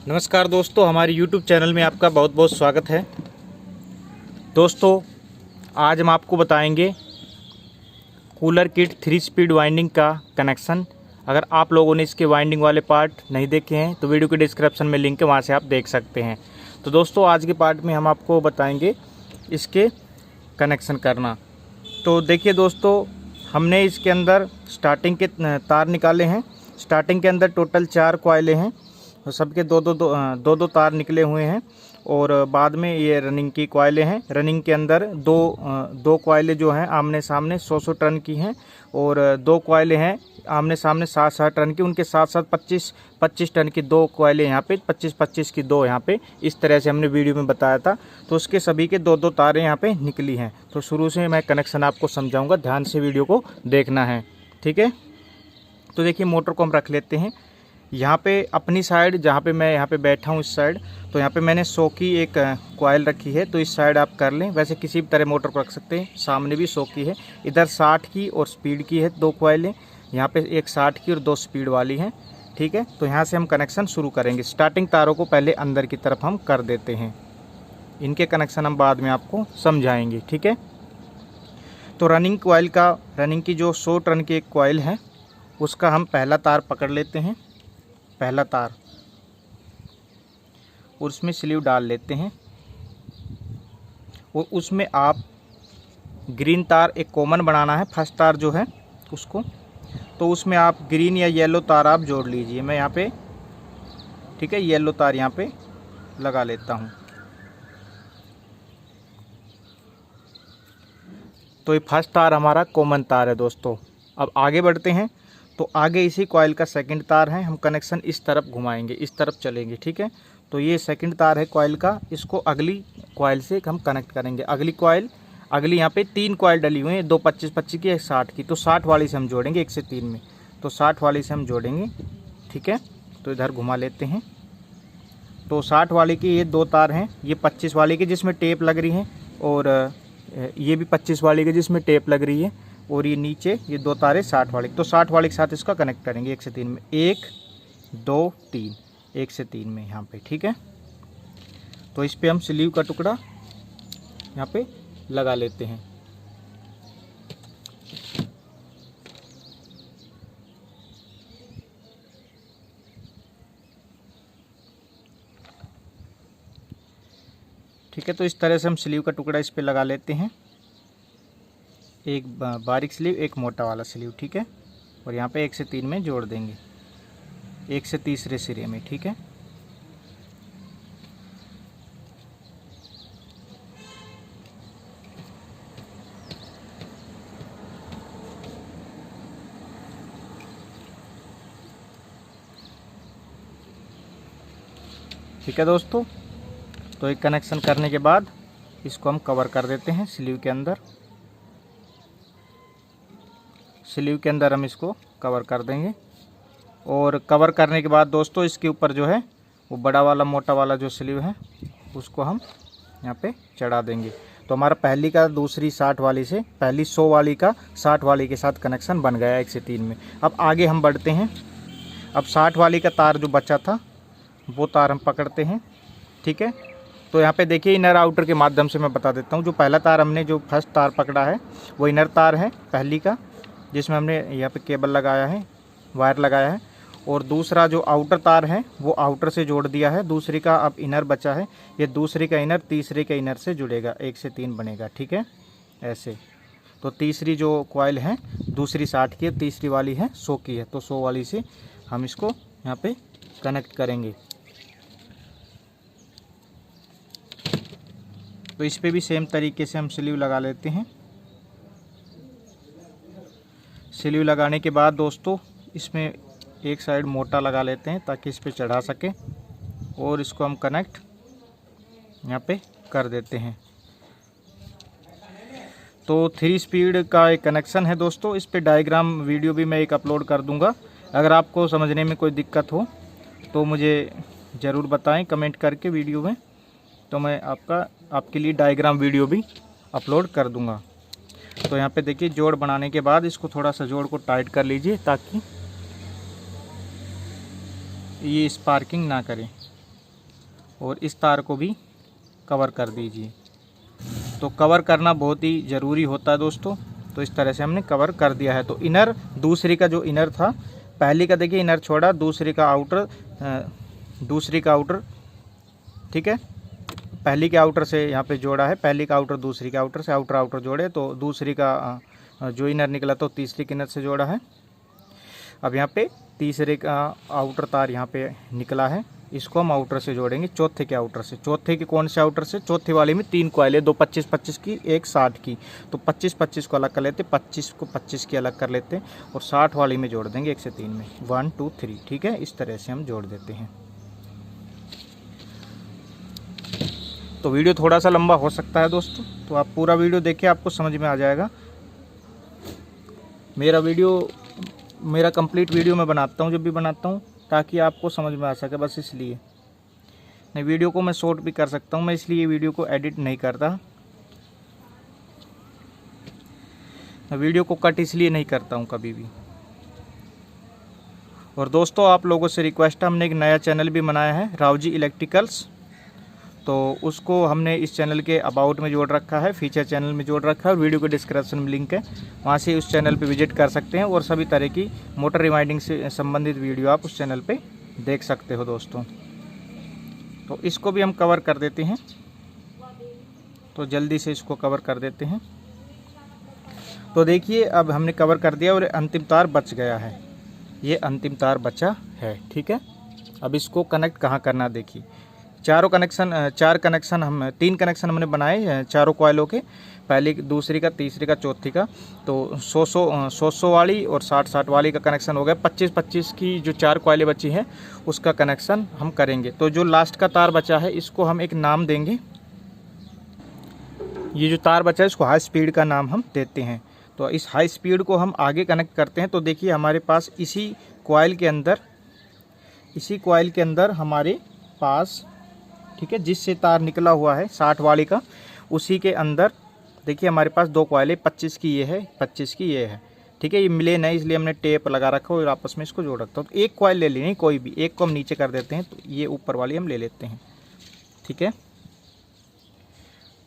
नमस्कार दोस्तों, हमारे YouTube चैनल में आपका बहुत बहुत स्वागत है। दोस्तों, आज हम आपको बताएंगे कूलर किट 3 स्पीड वाइंडिंग का कनेक्शन। अगर आप लोगों ने इसके वाइंडिंग वाले पार्ट नहीं देखे हैं तो वीडियो के डिस्क्रिप्शन में लिंक है, वहां से आप देख सकते हैं। तो दोस्तों, आज के पार्ट में हम आपको बताएंगे इसके कनेक्शन करना। तो देखिए दोस्तों, हमने इसके अंदर स्टार्टिंग के तार निकाले हैं। स्टार्टिंग के अंदर टोटल 4 कॉइलें हैं, सबके दो तार निकले हुए हैं। और बाद में ये रनिंग की कॉइलें हैं। रनिंग के अंदर दो कॉइलें जो हैं आमने सामने 100 टन की हैं, और 2 कॉइलें हैं आमने सामने 60 टन की। उनके साथ साथ 25 टन की 2 कॉइलें यहाँ पे, 25 की 2 यहाँ पे। इस तरह से हमने वीडियो में बताया था। तो उसके सभी के 2 तारें यहाँ पे निकली हैं। तो शुरू से मैं कनेक्शन आपको समझाऊँगा, ध्यान से वीडियो को देखना है, ठीक है। तो देखिए, मोटर को हम रख लेते हैं यहाँ पे अपनी साइड, जहाँ पे मैं यहाँ पे बैठा हूँ इस साइड। तो यहाँ पे मैंने 100 की एक कॉइल रखी है, तो इस साइड आप कर लें। वैसे किसी भी तरह मोटर को रख सकते हैं। सामने भी 100 की है, इधर 60 की और स्पीड की है 2 कॉइलें। यहाँ पे एक 60 की और 2 स्पीड वाली हैं, ठीक है। तो यहाँ से हम कनेक्शन शुरू करेंगे। स्टार्टिंग तारों को पहले अंदर की तरफ हम कर देते हैं, इनके कनेक्शन हम बाद में आपको समझाएंगे, ठीक है। तो रनिंग की जो 100 टन की एक कॉइल है, उसका हम पहला तार पकड़ लेते हैं, पहला तार, और उसमें स्लीव डाल लेते हैं। और उसमें आप ग्रीन तार एक कॉमन बनाना है, फर्स्ट तार जो है उसको। तो उसमें आप ग्रीन या येलो तार आप जोड़ लीजिए। मैं यहाँ पे, ठीक है, येलो तार यहाँ पे लगा लेता हूँ। तो ये फर्स्ट तार हमारा कॉमन तार है दोस्तों। अब आगे बढ़ते हैं। तो आगे इसी कॉइल का सेकंड तार है, हम कनेक्शन इस तरफ घुमाएंगे, इस तरफ चलेंगे, ठीक है। तो ये सेकंड तार है कॉइल का, इसको अगली कॉइल से हम कनेक्ट करेंगे। अगली यहाँ पे 3 कॉइल डली हुई हैं, 2 25 की, एक 60 की। तो 60 वाली से हम जोड़ेंगे 1 से 3 में। तो 60 वाली से हम जोड़ेंगे, ठीक है। तो इधर घुमा लेते हैं। तो 60 वाली की ये 2 तार हैं, ये 25 वाली की जिसमें टेप लग रही है, और ये भी 25 वाली की जिसमें टेप लग रही है। और ये नीचे ये 2 तारें 60 वाली। तो 60 वाले के साथ इसका कनेक्ट करेंगे 1 से 3 में, 1 2 3, 1 से 3 में यहाँ पे, ठीक है। तो इस पे हम स्लीव का टुकड़ा यहाँ पे लगा लेते हैं। ठीक है, तो इस तरह से हम स्लीव का टुकड़ा इस पे लगा लेते हैं। एक बारीक स्लीव, एक मोटा वाला स्लीव, ठीक है। और यहाँ पे 1 से 3 में जोड़ देंगे, 1 से तीसरे सिरे में, ठीक है। ठीक है दोस्तों, तो एक कनेक्शन करने के बाद इसको हम कवर कर देते हैं स्लीव के अंदर। स्लीव के अंदर हम इसको कवर कर देंगे। और कवर करने के बाद दोस्तों, इसके ऊपर जो है वो बड़ा वाला मोटा वाला जो स्लीव है उसको हम यहाँ पे चढ़ा देंगे। तो हमारा पहली का दूसरी 60 वाली से, पहली 100 वाली का 60 वाली के साथ कनेक्शन बन गया 1 से 3 में। अब आगे हम बढ़ते हैं। अब 60 वाली का तार जो बचा था वो तार हम पकड़ते हैं, ठीक है। तो यहाँ पे देखिए, इनर आउटर के माध्यम से मैं बता देता हूँ। जो पहला तार हमने, जो फर्स्ट तार पकड़ा है वो इनर तार है पहली का, जिसमें हमने यहाँ पे केबल लगाया है, वायर लगाया है। और दूसरा जो आउटर तार है वो आउटर से जोड़ दिया है। दूसरी का अब इनर बचा है, ये दूसरी का इनर तीसरे के इनर से जुड़ेगा, 1 से 3 बनेगा, ठीक है, ऐसे। तो तीसरी जो कॉइल है दूसरी 60 की है, तीसरी वाली है 100 की है। तो 100 वाली से हम इसको यहाँ पे कनेक्ट करेंगे। तो इस पे भी सेम तरीके से हम स्लीव लगा लेते हैं। स्लीव लगाने के बाद दोस्तों, इसमें एक साइड मोटा लगा लेते हैं ताकि इस पे चढ़ा सके, और इसको हम कनेक्ट यहाँ पे कर देते हैं। तो 3 स्पीड का एक कनेक्शन है दोस्तों। इस पे डायग्राम वीडियो भी मैं एक अपलोड कर दूंगा। अगर आपको समझने में कोई दिक्कत हो तो मुझे ज़रूर बताएं कमेंट करके वीडियो में, तो मैं आपके लिए डायग्राम वीडियो भी अपलोड कर दूंगा। तो यहाँ पे देखिए, जोड़ बनाने के बाद इसको थोड़ा सा जोड़ को टाइट कर लीजिए ताकि ये स्पार्किंग ना करें। और इस तार को भी कवर कर दीजिए। तो कवर करना बहुत ही ज़रूरी होता है दोस्तों। तो इस तरह से हमने कवर कर दिया है। तो इनर, दूसरी का जो इनर था, पहली का देखिए इनर छोड़ा, दूसरी का आउटर, ठीक है, पहली के आउटर से यहाँ पे जोड़ा है, पहली का आउटर दूसरी के आउटर से, आउटर जोड़े तो दूसरी का जो इनर निकला तो तीसरी के इनर से जोड़ा है। अब यहाँ पे तीसरे का आउटर तार यहाँ पे निकला है, इसको हम आउटर से जोड़ेंगे चौथे के आउटर से। चौथे के कौन से आउटर से? चौथे वाले में 3 कॉइल है, 2 25-25 की, एक 60 की। तो 25-25 को अलग कर लेते, 25 को 25 की अलग कर लेते और 60 वाली में जोड़ देंगे 1 से 3 में, 1 2 3, ठीक है। इस तरह से हम जोड़ देते हैं। तो वीडियो थोड़ा सा लंबा हो सकता है दोस्तों, तो आप पूरा वीडियो देखिए, आपको समझ में आ जाएगा। मेरा कंप्लीट वीडियो मैं बनाता हूँ जब भी बनाता हूँ, ताकि आपको समझ में आ सके, बस इसलिए। नहीं, वीडियो को मैं शॉर्ट भी कर सकता हूँ, मैं इसलिए वीडियो को एडिट नहीं करता, वीडियो को कट इसलिए नहीं करता हूँ कभी भी। और दोस्तों आप लोगों से रिक्वेस्ट है, हमने एक नया चैनल भी बनाया है, रावजी इलेक्ट्रिकल्स। तो उसको हमने इस चैनल के अबाउट में जोड़ रखा है, फीचर चैनल में जोड़ रखा है, और वीडियो के डिस्क्रिप्शन में लिंक है, वहाँ से उस चैनल पे विजिट कर सकते हैं और सभी तरह की मोटर रिवाइंडिंग से संबंधित वीडियो आप उस चैनल पे देख सकते हो दोस्तों। तो इसको भी हम कवर कर देते हैं, तो जल्दी से इसको कवर कर देते हैं। तो देखिए अब हमने कवर कर दिया और अंतिम तार बच गया है, ये अंतिम तार बचा है, ठीक है। अब इसको कनेक्ट कहाँ करना देखिए, चार कनेक्शन हम 3 कनेक्शन हमने बनाए चारों कॉइलों के, पहली, दूसरी का, तीसरी का, चौथी का। तो 100 वाली और 60 वाली का कनेक्शन हो गया। 25 की जो 4 कॉइलें बची हैं उसका कनेक्शन हम करेंगे। तो जो लास्ट का तार बचा है इसको हम एक नाम देंगे, ये जो तार बचा है इसको हाई स्पीड का नाम हम देते हैं। तो इस हाई स्पीड को हम आगे कनेक्ट करते हैं। तो देखिए हमारे पास इसी कॉइल के अंदर हमारे पास, ठीक है, जिससे तार निकला हुआ है 60 वाली का, उसी के अंदर देखिए हमारे पास 2 कॉइलें, 25 की ये है, 25 की ये है, ठीक है। ये मिले नहीं इसलिए हमने टेप लगा रखा और आपस में इसको जोड़ रखता हूँ। तो एक कॉइल ले लेनी, कोई भी एक को हम नीचे कर देते हैं, तो ये ऊपर वाली हम ले लेते हैं, ठीक है।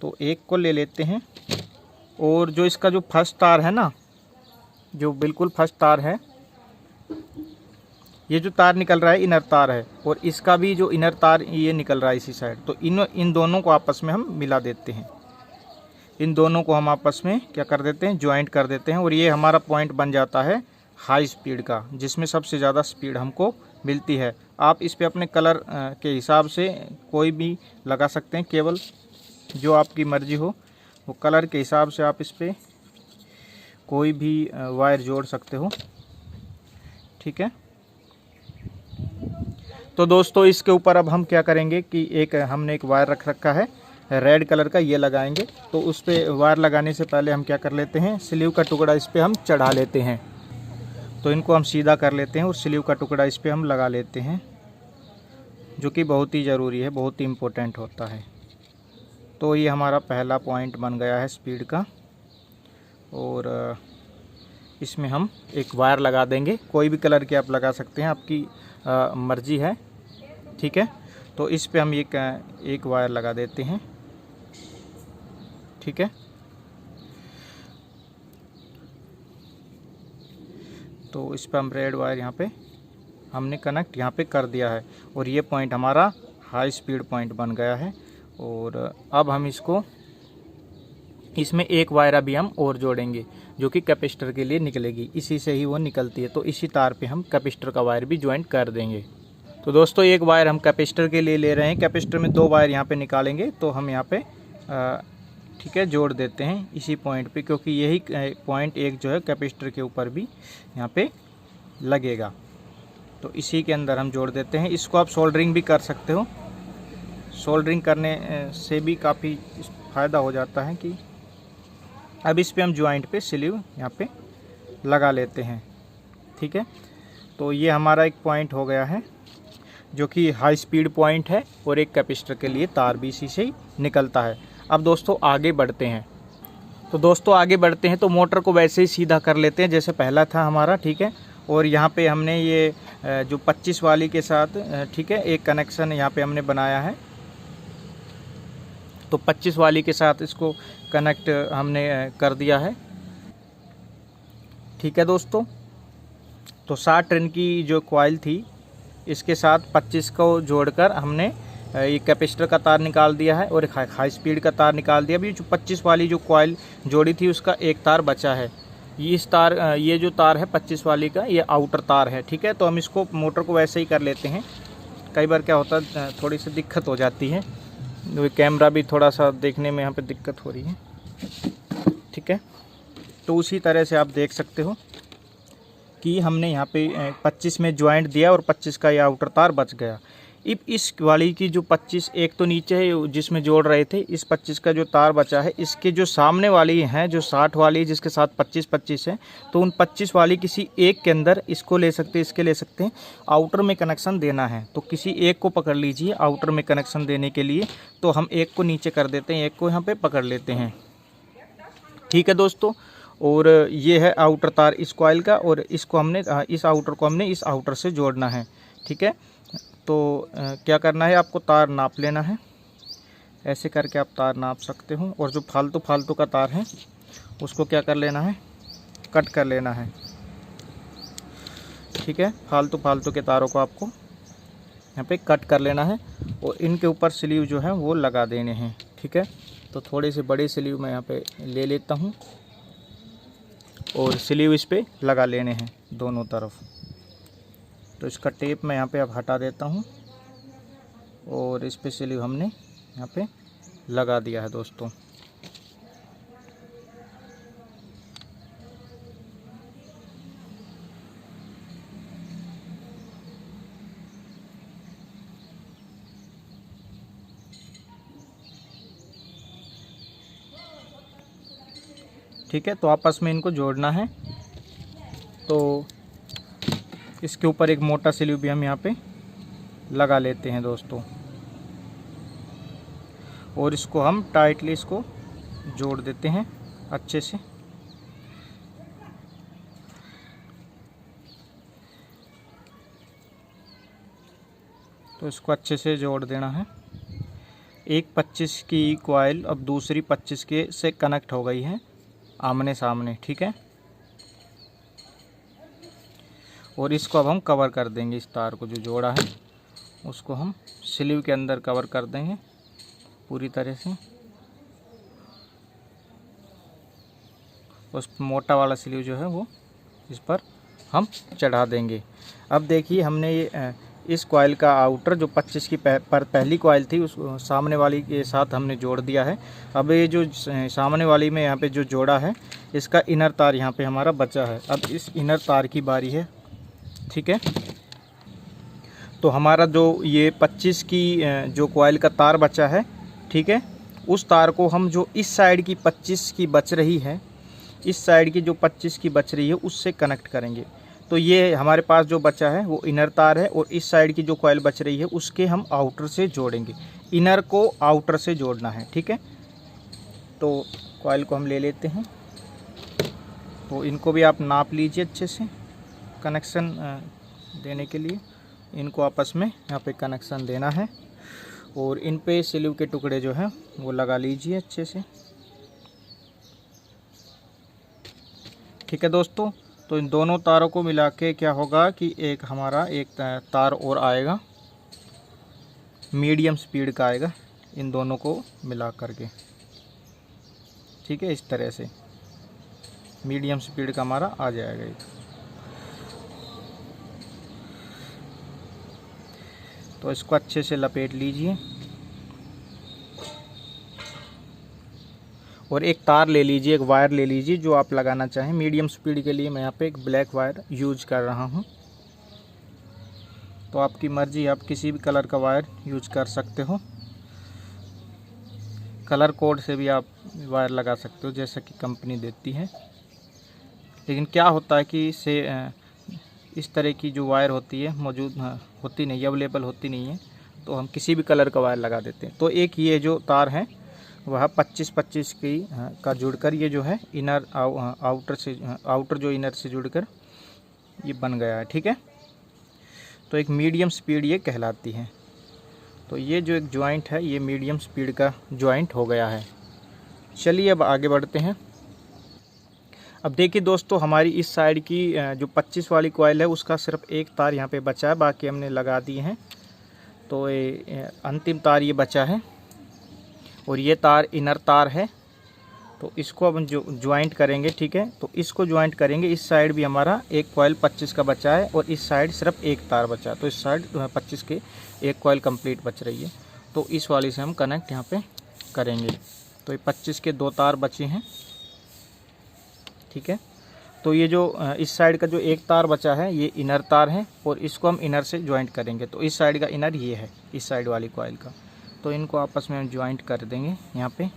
तो एक को ले लेते हैं, और जो इसका जो फर्स्ट तार है ना, जो बिल्कुल फर्स्ट तार है, ये जो तार निकल रहा है इनर तार है, और इसका भी जो इनर तार ये निकल रहा है इसी साइड। तो इन दोनों को आपस में हम मिला देते हैं, इन दोनों को हम आपस में क्या कर देते हैं, ज्वाइंट कर देते हैं। और ये हमारा पॉइंट बन जाता है हाई स्पीड का, जिसमें सबसे ज़्यादा स्पीड हमको मिलती है। आप इस पे अपने कलर के हिसाब से कोई भी लगा सकते हैं, केवल जो आपकी मर्जी हो वो कलर के हिसाब से आप इस पर कोई भी वायर जोड़ सकते हो, ठीक है। तो दोस्तों इसके ऊपर अब हम क्या करेंगे कि हमने एक वायर रख रखा है रेड कलर का, ये लगाएंगे। तो उस पर वायर लगाने से पहले हम क्या कर लेते हैं, स्लीव का टुकड़ा इस पर हम चढ़ा लेते हैं। तो इनको हम सीधा कर लेते हैं और स्लीव का टुकड़ा इस पर हम लगा लेते हैं, जो कि बहुत ही ज़रूरी है, बहुत ही इम्पोर्टेंट होता है। तो ये हमारा पहला पॉइंट बन गया है स्पीड का, और इसमें हम एक वायर लगा देंगे, कोई भी कलर की आप लगा सकते हैं, आपकी मर्जी है, ठीक है। तो इस पे हम एक वायर लगा देते हैं, ठीक है। तो इस पे हम रेड वायर यहाँ पे हमने कनेक्ट यहाँ पे कर दिया है, और ये पॉइंट हमारा हाई स्पीड पॉइंट बन गया है। और अब हम इसमें एक वायर अभी हम और जोड़ेंगे, जो कि कैपेसिटर के लिए निकलेगी, इसी से ही वो निकलती है। तो इसी तार पे हम कैपेसिटर का वायर भी ज्वाइंट कर देंगे। तो दोस्तों एक वायर हम कैपेसिटर के लिए ले रहे हैं, कैपेसिटर में 2 वायर यहाँ पे निकालेंगे। तो हम यहाँ पे ठीक है जोड़ देते हैं इसी पॉइंट पे, क्योंकि यही पॉइंट एक जो है कैपेसिटर के ऊपर भी यहाँ पे लगेगा। तो इसी के अंदर हम जोड़ देते हैं। इसको आप सोल्डरिंग भी कर सकते हो, सोल्डरिंग करने से भी काफ़ी फ़ायदा हो जाता है। कि अब इस पे हम ज्वाइंट पे स्लीव यहाँ पे लगा लेते हैं, ठीक है। तो ये हमारा एक पॉइंट हो गया है, जो कि हाई स्पीड पॉइंट है, और एक कैपेसिटर के लिए तार भी इसी से ही निकलता है। अब दोस्तों आगे बढ़ते हैं। तो मोटर को वैसे ही सीधा कर लेते हैं जैसे पहला था हमारा, ठीक है। और यहाँ पे हमने ये जो 25 वाली के साथ, ठीक है, एक कनेक्शन यहाँ पे हमने बनाया है, तो 25 वाली के साथ इसको कनेक्ट हमने कर दिया है। ठीक है दोस्तों, तो 60 टन की जो कॉइल थी इसके साथ 25 को जोड़कर हमने ये कैपेसिटर का तार निकाल दिया है और एक हाई स्पीड का तार निकाल दिया। अभी जो 25 वाली जो कॉइल जोड़ी थी उसका एक तार बचा है। ये जो तार है 25 वाली का, ये आउटर तार है। ठीक है, तो हम इसको मोटर को वैसे ही कर लेते हैं। कई बार क्या होता है, थोड़ी सी दिक्कत हो जाती है, कैमरा भी थोड़ा सा देखने में यहाँ पे दिक्कत हो रही है। ठीक है, तो उसी तरह से आप देख सकते हो कि हमने यहाँ पे 25 में ज्वाइंट दिया और 25 का ये आउटर तार बच गया। अब इस वाली की जो 25 एक तो नीचे है जिसमें जोड़ रहे थे, इस 25 का जो तार बचा है इसके जो सामने वाली हैं जो 60 वाली जिसके साथ 25 है, तो उन 25 वाली किसी एक के अंदर इसको ले सकते हैं, इसके ले सकते हैं। आउटर में कनेक्शन देना है तो किसी एक को पकड़ लीजिए आउटर में कनेक्शन देने के लिए। तो हम एक को नीचे कर देते हैं, एक को यहाँ पर पकड़ लेते हैं। ठीक है दोस्तों, और ये है आउटर तार इस कॉइल का, और इसको हमने इस आउटर को हमने इस आउटर से जोड़ना है। ठीक है, तो क्या करना है, आपको तार नाप लेना है। ऐसे करके आप तार नाप सकते हो, और जो फालतू का तार है उसको क्या कर लेना है, कट कर लेना है। ठीक है, फालतू के तारों को आपको यहाँ पे कट कर लेना है और इनके ऊपर स्लीव जो है वो लगा देने हैं। ठीक है, तो थोड़े से बड़े स्लीव मैं यहाँ पे ले लेता हूँ और स्लीव इस पे लगा लेने हैं दोनों तरफ। तो इसका टेप मैं यहाँ पे अब हटा देता हूँ और इस पे स्लीव हमने यहाँ पे लगा दिया है दोस्तों। ठीक है, तो आपस में इनको जोड़ना है। तो इसके ऊपर एक मोटा स्लीव भी हम यहाँ पे लगा लेते हैं दोस्तों, और इसको हम टाइटली इसको जोड़ देते हैं अच्छे से। तो इसको अच्छे से जोड़ देना है। एक 25 की कॉइल अब दूसरी 25 के से कनेक्ट हो गई है आमने सामने। ठीक है, और इसको अब हम कवर कर देंगे। इस तार को जो जोड़ा है उसको हम स्लीव के अंदर कवर कर देंगे पूरी तरह से। उस मोटा वाला स्लीव जो है वो इस पर हम चढ़ा देंगे। अब देखिए, हमने ये इस कॉइल का आउटर जो 25 की पहली कॉइल थी उस सामने वाली के साथ हमने जोड़ दिया है। अब ये जो सामने वाली में यहाँ पे जो जोड़ा है इसका इनर तार यहाँ पे हमारा बचा है। अब इस इनर तार की बारी है। ठीक है, तो हमारा जो ये 25 की जो कॉइल का तार बचा है, ठीक है, उस तार को हम जो इस साइड की 25 की बच रही है, इस साइड की जो 25 की बच रही है उससे कनेक्ट करेंगे। तो ये हमारे पास जो बचा है वो इनर तार है, और इस साइड की जो कॉइल बच रही है उसके हम आउटर से जोड़ेंगे। इनर को आउटर से जोड़ना है। ठीक है, तो कॉइल को हम ले लेते हैं। तो इनको भी आप नाप लीजिए अच्छे से कनेक्शन देने के लिए। इनको आपस में यहाँ पे कनेक्शन देना है, और इन पे स्लीव के टुकड़े जो हैं वो लगा लीजिए अच्छे से। ठीक है दोस्तों, तो इन दोनों तारों को मिला के क्या होगा कि एक हमारा एक तार और आएगा, मीडियम स्पीड का आएगा इन दोनों को मिला करके। ठीक है, इस तरह से मीडियम स्पीड का हमारा आ जाएगा एक। तो इसको अच्छे से लपेट लीजिए, और एक तार ले लीजिए, एक वायर ले लीजिए जो आप लगाना चाहें। मीडियम स्पीड के लिए मैं यहाँ पे एक ब्लैक वायर यूज कर रहा हूँ। तो आपकी मर्ज़ी, आप किसी भी कलर का वायर यूज कर सकते हो। कलर कोड से भी आप वायर लगा सकते हो जैसा कि कंपनी देती है। लेकिन क्या होता है कि इससे इस तरह की जो वायर होती है मौजूद होती नहीं, अवेलेबल होती नहीं है, तो हम किसी भी कलर का वायर लगा देते हैं। तो एक ये जो तार है वह 25-25 की का जुड़कर ये जो है इनर आउटर जो इनर से जुड़कर ये बन गया है। ठीक है, तो एक मीडियम स्पीड ये कहलाती है। तो ये जो एक जॉइंट है ये मीडियम स्पीड का जॉइंट हो गया है। चलिए अब आगे बढ़ते हैं। अब देखिए दोस्तों, हमारी इस साइड की जो 25 वाली कॉइल है उसका सिर्फ एक तार यहाँ पे बचा है, बाकी हमने लगा दिए हैं। तो ये अंतिम तार ये बचा है और ये तार इनर तार है। तो इसको अब जो ज्वाइंट करेंगे, ठीक है, तो इसको ज्वाइंट करेंगे। इस साइड भी हमारा एक कॉइल 25 का बचा है और इस साइड सिर्फ एक तार बचा है। तो इस साइड 25 के एक कॉइल कंप्लीट बच रही है। तो इस वाली से हम कनेक्ट यहाँ पे करेंगे। तो ये 25 के 2 तार बचे हैं, ठीक है। तो ये जो इस साइड का जो एक तार बचा है ये इनर तार है और इसको हम इनर से ज्वाइंट करेंगे। तो इस साइड का इनर ये है, इस साइड वाली कॉइल का। तो इनको आपस में हम ज्वाइंट कर देंगे यहाँ पे।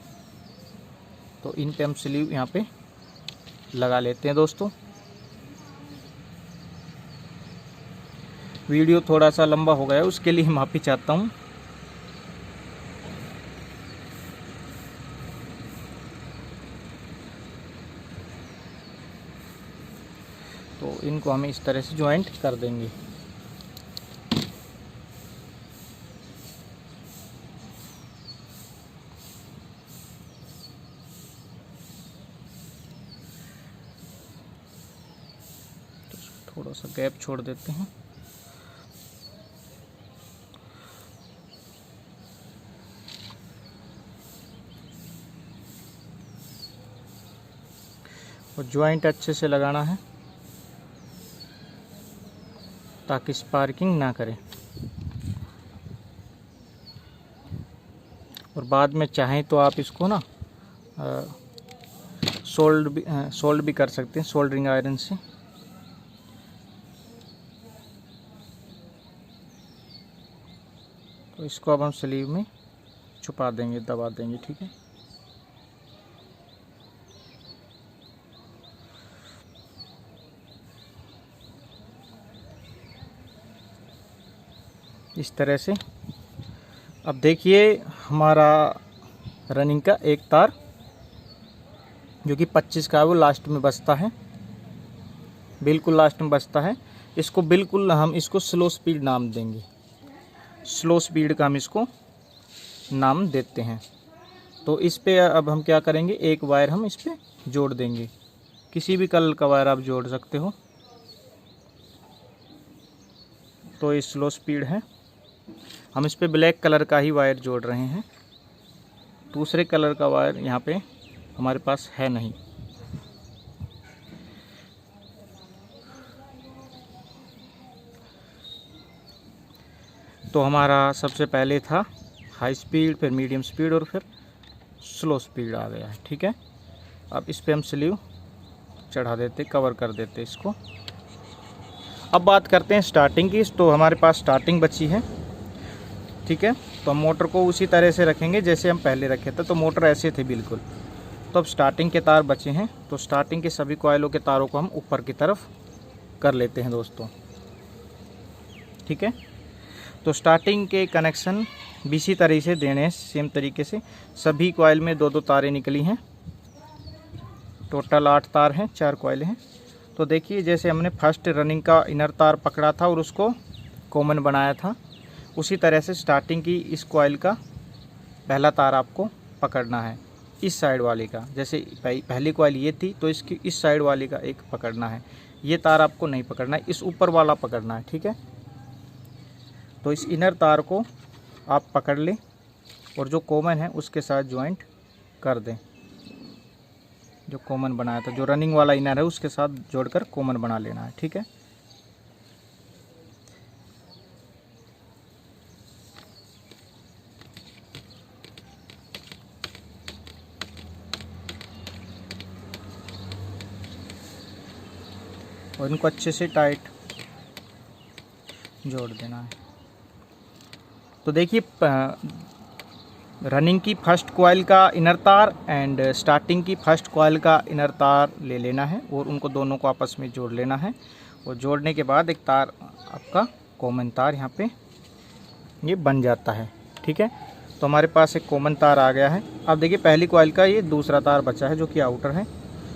तो इन पे हम स्लीव यहाँ पे लगा लेते हैं दोस्तों। वीडियो थोड़ा सा लंबा हो गया, उसके लिए माफ़ी चाहता हूँ। तो इनको हम इस तरह से ज्वाइंट कर देंगे। थोड़ा सा गैप छोड़ देते हैं। और ज्वाइंट अच्छे से लगाना है ताकि स्पार्किंग ना करे। और बाद में चाहें तो आप इसको ना सोल्ड भी कर सकते हैं सोल्डरिंग आयरन से। तो इसको अब हम स्लीव में छुपा देंगे, दबा देंगे, ठीक है। इस तरह से। अब देखिए हमारा रनिंग का एक तार जो कि 25 का है वो लास्ट में बचता है, बिल्कुल लास्ट में बचता है। इसको बिल्कुल हम इसको स्लो स्पीड नाम देंगे, स्लो स्पीड का हम इसको नाम देते हैं। तो इस पे अब हम क्या करेंगे, एक वायर हम इस पे जोड़ देंगे। किसी भी कलर का वायर आप जोड़ सकते हो। तो ये स्लो स्पीड है, हम इस पे ब्लैक कलर का ही वायर जोड़ रहे हैं। दूसरे कलर का वायर यहाँ पे हमारे पास है नहीं। तो हमारा सबसे पहले था हाई स्पीड, फिर मीडियम स्पीड और फिर स्लो स्पीड आ गया है, ठीक है। अब इस पे हम स्लीव चढ़ा देते, कवर कर देते इसको। अब बात करते हैं स्टार्टिंग की। तो हमारे पास स्टार्टिंग बची है, ठीक है। तो हम मोटर को उसी तरह से रखेंगे जैसे हम पहले रखे थे। तो मोटर ऐसे थे बिल्कुल। तो अब स्टार्टिंग के तार बचे हैं। तो स्टार्टिंग के सभी कॉइलों के तारों को हम ऊपर की तरफ कर लेते हैं दोस्तों, ठीक है। तो स्टार्टिंग के कनेक्शन भी इसी तरह से देने हैं, सेम तरीके से। सभी कॉइल में 2-2 तारें निकली हैं। टोटल 8 तार हैं, 4 कॉइल हैं। तो देखिए जैसे हमने फर्स्ट रनिंग का इनर तार पकड़ा था और उसको कॉमन बनाया था, उसी तरह से स्टार्टिंग की इस कॉइल का पहला तार आपको पकड़ना है, इस साइड वाली का। जैसे पहली कॉइल ये थी तो इसकी इस साइड वाली का एक पकड़ना है। ये तार आपको नहीं पकड़ना है, इस ऊपर वाला पकड़ना है, ठीक है। तो इस इनर तार को आप पकड़ लें और जो कॉमन है उसके साथ ज्वाइंट कर दें। जो कॉमन बनाया था, जो रनिंग वाला इनर है उसके साथ जोड़कर कॉमन बना लेना है, ठीक है। और इनको अच्छे से टाइट जोड़ देना है। तो देखिए रनिंग की फर्स्ट कॉइल का इनर तार एंड स्टार्टिंग की फर्स्ट कॉइल का इनर तार ले लेना है और उनको दोनों को आपस में जोड़ लेना है। और जोड़ने के बाद एक तार आपका कॉमन तार यहाँ पे ये बन जाता है, ठीक है। तो हमारे पास एक कॉमन तार आ गया है। अब देखिए पहली कॉइल का ये दूसरा तार बचा है जो कि आउटर है।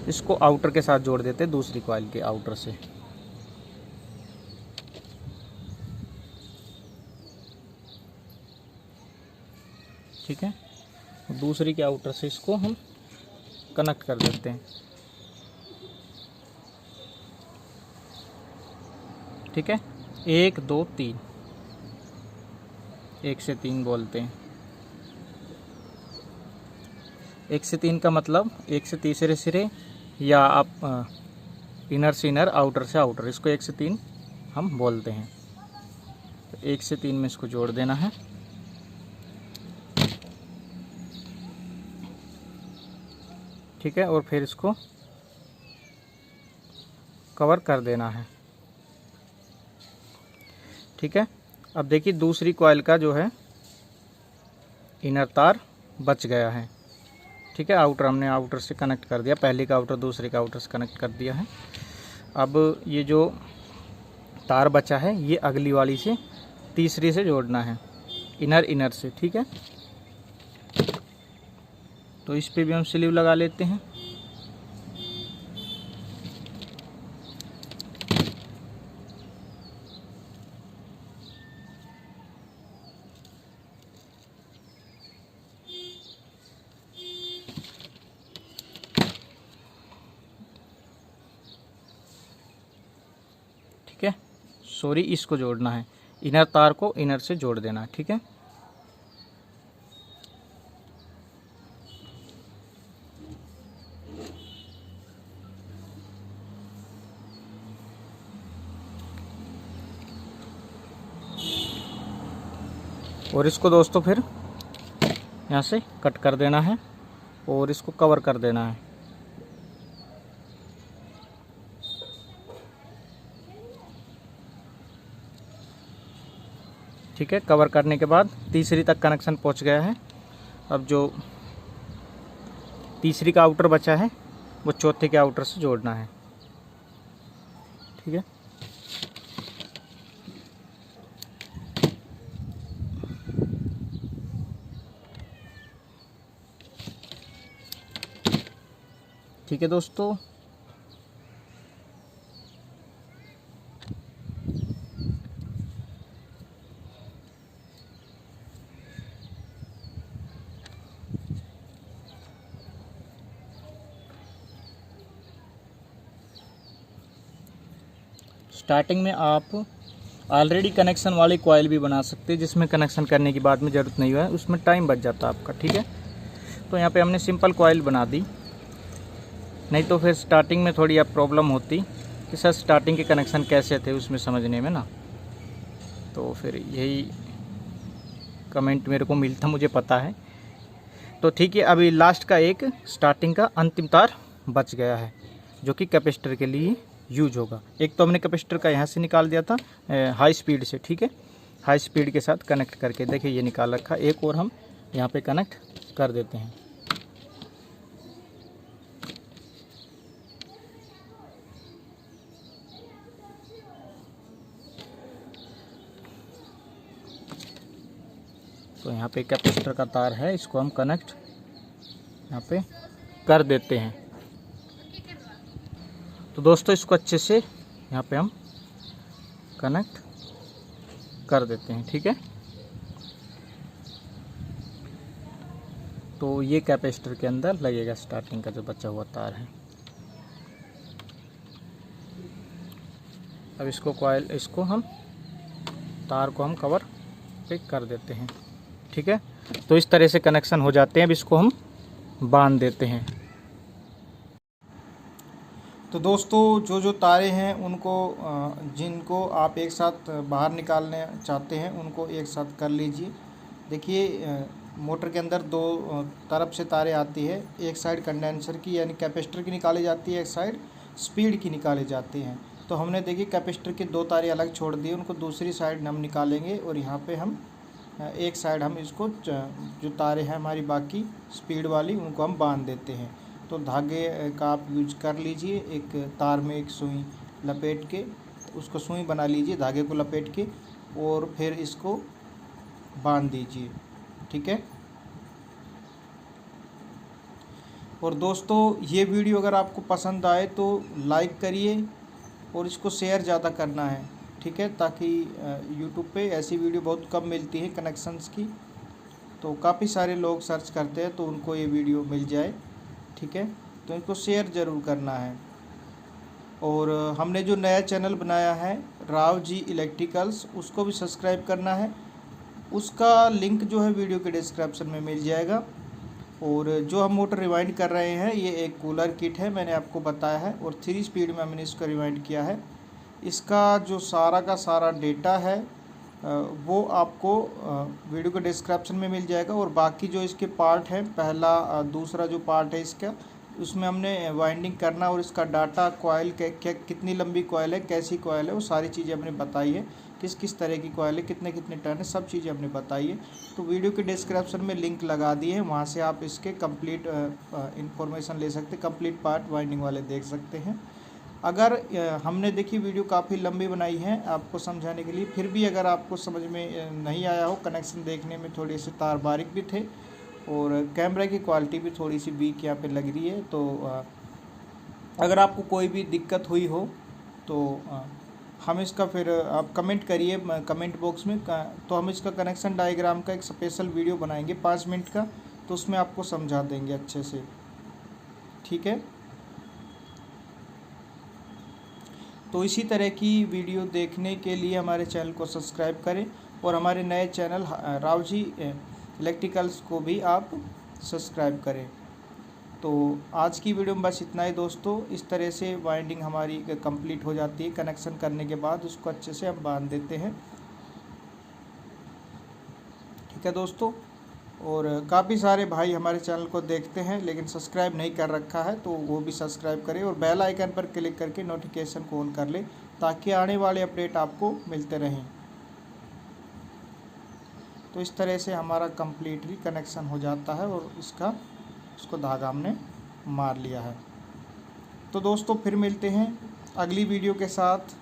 इसको आउटर के साथ जोड़ देते हैं, दूसरी कॉइल के आउटर से। ठीक है। दूसरी के आउटर से इसको हम कनेक्ट कर देते हैं, ठीक है। 1 2 3, 1 से 3 बोलते हैं। 1 से 3 का मतलब 1 से तीसरे सिरे, या आप इनर से इनर, आउटर से आउटर, इसको 1 से 3 हम बोलते हैं। तो 1 से 3 में इसको जोड़ देना है, ठीक है। और फिर इसको कवर कर देना है, ठीक है। अब देखिए दूसरी कॉइल का जो है इनर तार बच गया है, ठीक है। आउटर हमने आउटर से कनेक्ट कर दिया, पहले का आउटर दूसरे का आउटर से कनेक्ट कर दिया है। अब ये जो तार बचा है ये अगली वाली से तीसरी से जोड़ना है, इनर से, ठीक है। तो इस पे भी हम स्लीव लगा लेते हैं। ठीक है, सॉरी, इसको जोड़ना है, इनर तार को इनर से जोड़ देना है, ठीक है। और इसको दोस्तों फिर यहाँ से कट कर देना है और इसको कवर कर देना है, ठीक है। कवर करने के बाद तीसरी तक कनेक्शन पहुँच गया है। अब जो तीसरी का आउटर बचा है वो चौथे के आउटर से जोड़ना है, ठीक है। ठीक है दोस्तों, स्टार्टिंग में आप ऑलरेडी कनेक्शन वाली कॉइल भी बना सकते हैं, जिसमें कनेक्शन करने की बाद में ज़रूरत नहीं है, उसमें टाइम बच जाता है आपका, ठीक है। तो यहाँ पे हमने सिंपल कॉइल बना दी, नहीं तो फिर स्टार्टिंग में थोड़ी अब प्रॉब्लम होती कि सर स्टार्टिंग के कनेक्शन कैसे थे उसमें समझने में ना, तो फिर यही कमेंट मेरे को मिलता, मुझे पता है। तो ठीक है, अभी लास्ट का एक स्टार्टिंग का अंतिम तार बच गया है जो कि कैपेसिटर के लिए यूज होगा। एक तो हमने कैपेसिटर का यहाँ से निकाल दिया था हाई स्पीड से, ठीक है। हाई स्पीड के साथ कनेक्ट करके देखिए ये निकाल रखा, एक और हम यहाँ पे कनेक्ट कर देते हैं। तो यहाँ पे कैपेसिटर का तार है, इसको हम कनेक्ट यहाँ पे कर देते हैं। तो दोस्तों इसको अच्छे से यहाँ पे हम कनेक्ट कर देते हैं, ठीक है। तो ये कैपेसिटर के अंदर लगेगा स्टार्टिंग का जो बचा हुआ तार है। अब इसको हम तार को हम कवर पे कर देते हैं, ठीक है। तो इस तरह से कनेक्शन हो जाते हैं। अब इसको हम बांध देते हैं। तो दोस्तों जो तारे हैं उनको जिनको आप एक साथ बाहर निकालने चाहते हैं उनको एक साथ कर लीजिए। देखिए मोटर के अंदर दो तरफ से तारे आती है, एक साइड कंडेंसर की यानी कैपेसिटर की निकाली जाती है, एक साइड स्पीड की निकाले जाते हैं। तो हमने देखिए कैपेसिटर के दो तारे अलग छोड़ दिए, उनको दूसरी साइड हम निकालेंगे और यहाँ पे हम एक साइड हम इसको जो तारे हैं हमारी बाकी स्पीड वाली उनको हम बांध देते हैं। तो धागे का आप यूज कर लीजिए, एक तार में एक सुई लपेट के उसको सुई बना लीजिए, धागे को लपेट के, और फिर इसको बांध दीजिए, ठीक है। और दोस्तों ये वीडियो अगर आपको पसंद आए तो लाइक करिए और इसको शेयर ज़्यादा करना है, ठीक है, ताकि यूट्यूब पे ऐसी वीडियो बहुत कम मिलती है कनेक्शंस की। तो काफ़ी सारे लोग सर्च करते हैं तो उनको ये वीडियो मिल जाए, ठीक है। तो इनको शेयर ज़रूर करना है। और हमने जो नया चैनल बनाया है राव जी इलेक्ट्रिकल्स, उसको भी सब्सक्राइब करना है। उसका लिंक जो है वीडियो के डिस्क्रिप्शन में मिल जाएगा। और जो हम मोटर रिवाइंड कर रहे हैं ये एक कूलर किट है, मैंने आपको बताया है, और 3 स्पीड में हमने इसको रिवाइंड किया है। इसका जो सारा का सारा डेटा है वो आपको वीडियो के डिस्क्रिप्शन में मिल जाएगा। और बाकी जो इसके पार्ट हैं, पहला दूसरा जो पार्ट है इसका, उसमें हमने वाइंडिंग करना और इसका डाटा, कॉयल कितनी लंबी कॉयल है, कैसी कॉयल है, वो सारी चीज़ें हमने बताई है, किस किस तरह की कॉयल है, कितने कितने टर्न है, सब चीज़ें हमने बताई है। तो वीडियो के डिस्क्रिप्शन में लिंक लगा दिए हैं, वहाँ से आप इसके कंप्लीट इंफॉर्मेशन ले सकते, कंप्लीट पार्ट वाइंडिंग वाले देख सकते हैं। अगर हमने देखी वीडियो काफ़ी लंबी बनाई है आपको समझाने के लिए, फिर भी अगर आपको समझ में नहीं आया हो, कनेक्शन देखने में थोड़े से तार बारीक भी थे और कैमरा की क्वालिटी भी थोड़ी सी वीक यहाँ पे लग रही है, तो अगर आपको कोई भी दिक्कत हुई हो तो हम इसका फिर आप कमेंट करिए कमेंट बॉक्स में तो हम इसका कनेक्शन डायग्राम का एक स्पेशल वीडियो बनाएंगे 5 मिनट का, तो उसमें आपको समझा देंगे अच्छे से, ठीक है। तो इसी तरह की वीडियो देखने के लिए हमारे चैनल को सब्सक्राइब करें और हमारे नए चैनल राव जी इलेक्ट्रिकल्स को भी आप सब्सक्राइब करें। तो आज की वीडियो में बस इतना ही दोस्तों। इस तरह से वाइंडिंग हमारी कंप्लीट हो जाती है, कनेक्शन करने के बाद उसको अच्छे से हम बांध देते हैं, ठीक है दोस्तों। और काफ़ी सारे भाई हमारे चैनल को देखते हैं लेकिन सब्सक्राइब नहीं कर रखा है, तो वो भी सब्सक्राइब करें और बेल आइकन पर क्लिक करके नोटिफिकेशन को ऑन कर ले, ताकि आने वाले अपडेट आपको मिलते रहें। तो इस तरह से हमारा कम्प्लीटली कनेक्शन हो जाता है और उसको धागा हमने मार लिया है। तो दोस्तों फिर मिलते हैं अगली वीडियो के साथ।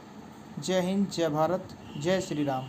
जय हिंद, जय भारत, जय श्री राम।